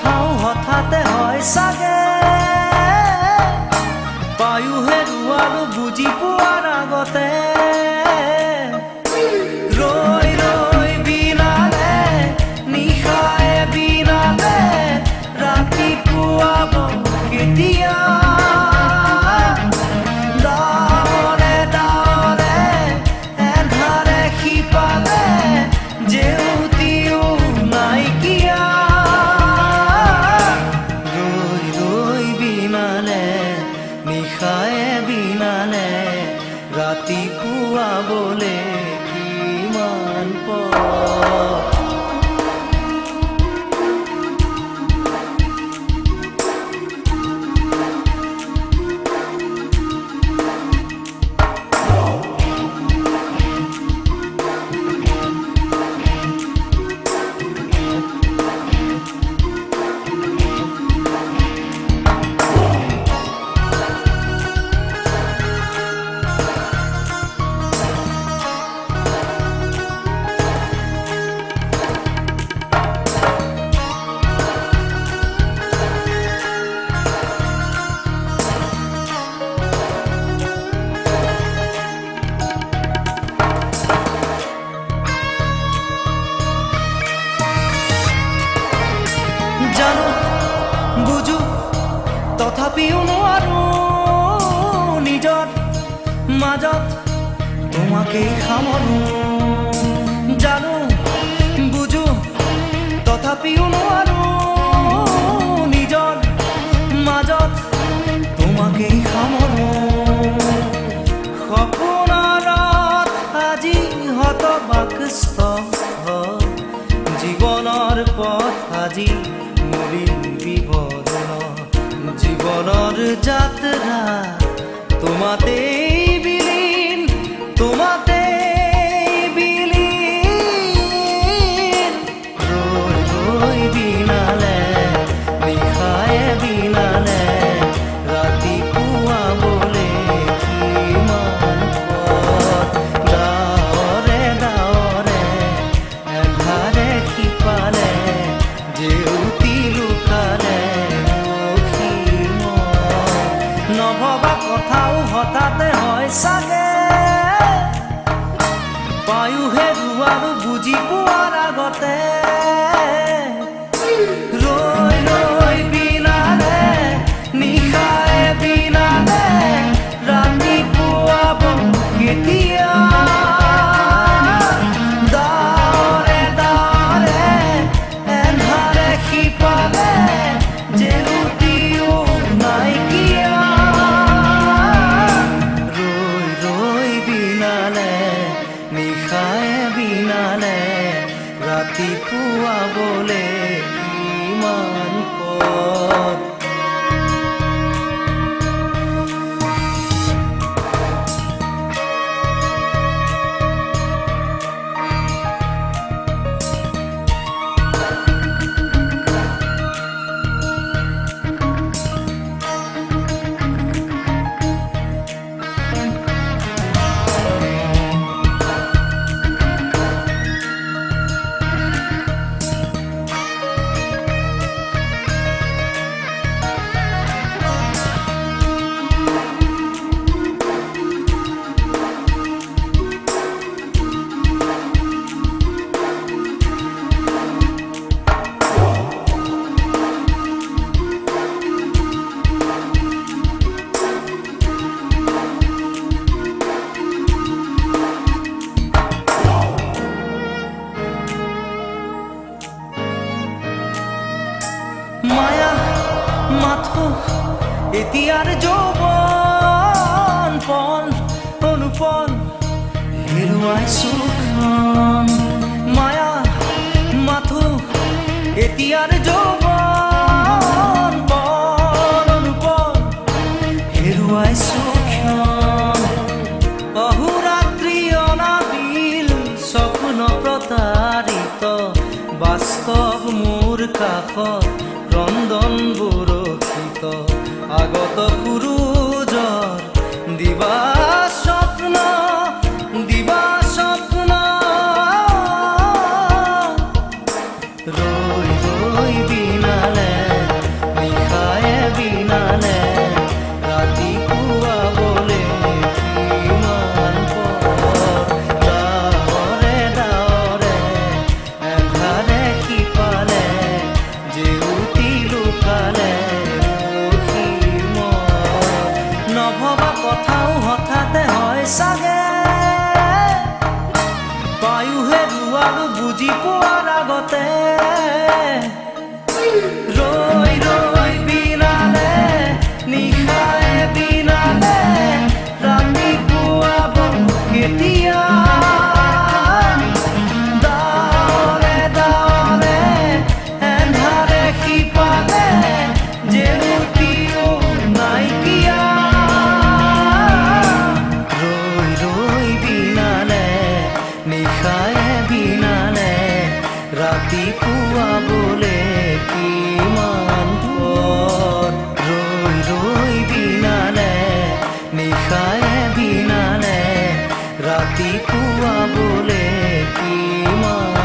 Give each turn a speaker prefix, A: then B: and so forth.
A: কথাও হঠাতে হয় চাগে পায়ো হেৰুৱালো বুজি পোৱাৰ আগতে ৰৈ ৰৈ বিনালে নিশায়ে বিনালে ৰাতিপুৱাব কেতিয়া ডাৱৰে ডাৱৰে এন্ধাৰে সিপালে জেউতিও নাইকিয়া ৰৈ ৰৈ বিনালে নিশায়ে বিনালে ৰাতিপুৱাবলে কিমান পৰ জানো বুঝো তথাপিও নোৱাৰো নিজৰ মাজত তোমাকেই সামৰো জানো বুঝো তথাপিও নোৱাৰো নিজৰ মাজত তোমাকেই সামৰো সপোনত আজি হতবাকস্থ জীৱনৰ পথ আজি মলিন বিবৰ্ণ জীৱনৰ যাত্ৰা তোমাতেই বিলীন তোমাতেই বিলীন ৰৈ ৰৈ বিনালে নিশায়ে বিনালে ৰাতিপুৱাবলে কিমান পথ ডাৱৰে ডাৱৰে এন্ধাৰে সিপালে জেউতি লুকালে নভবা কথাও হঠাতে হয় চাগে পায়ো হেৰুৱালো বুজি পোৱাৰ আগতে ৰৈ ৰৈ বিনালে নিশায়ে বিনালে ৰাতিপুৱাব কেতিয়া ডাৱৰে ডাৱৰে এন্ধাৰে সিপালে জেউতিও নাইকিয়া ৰৈ ৰৈ বিনালে নিশায়ে বিনালে ৰাতিপুৱাবলে কিমান পথ মায়া মাথো এতিয়াৰ যৌৱন পণ অনুপণ হেৰুৱাইছো মায়া মাথো এতিয়াৰ যৌৱন পণ অনুপণ হেৰুৱাইছো অহোৰাত্ৰি অনাবিল স্বপ্ন প্ৰতাৰিত বাস্তৱ মোৰ কাষত ক্ৰন্দন বৰষিত আগত সূৰুজৰ দিবা স্বপ্ন ৰৈ ৰৈ বিনালে বুজি পোৱাৰ আগতে ৰৈ ৰৈ বিনালে নিশাই বিনালে ৰাতি পুৱাব কেতিয়া ডাৱৰে ডাৱৰে এন্ধাৰে সিপালে জেউতিও নাইকিয়া ৰৈ ৰৈ বিনালে নিশাই বিনালে ৰাতি পুৱাবলে কিমান পৰ ৰৈ ৰৈ বিনালে নিশাই বিনালে ৰাতি পুৱাবলে কিমান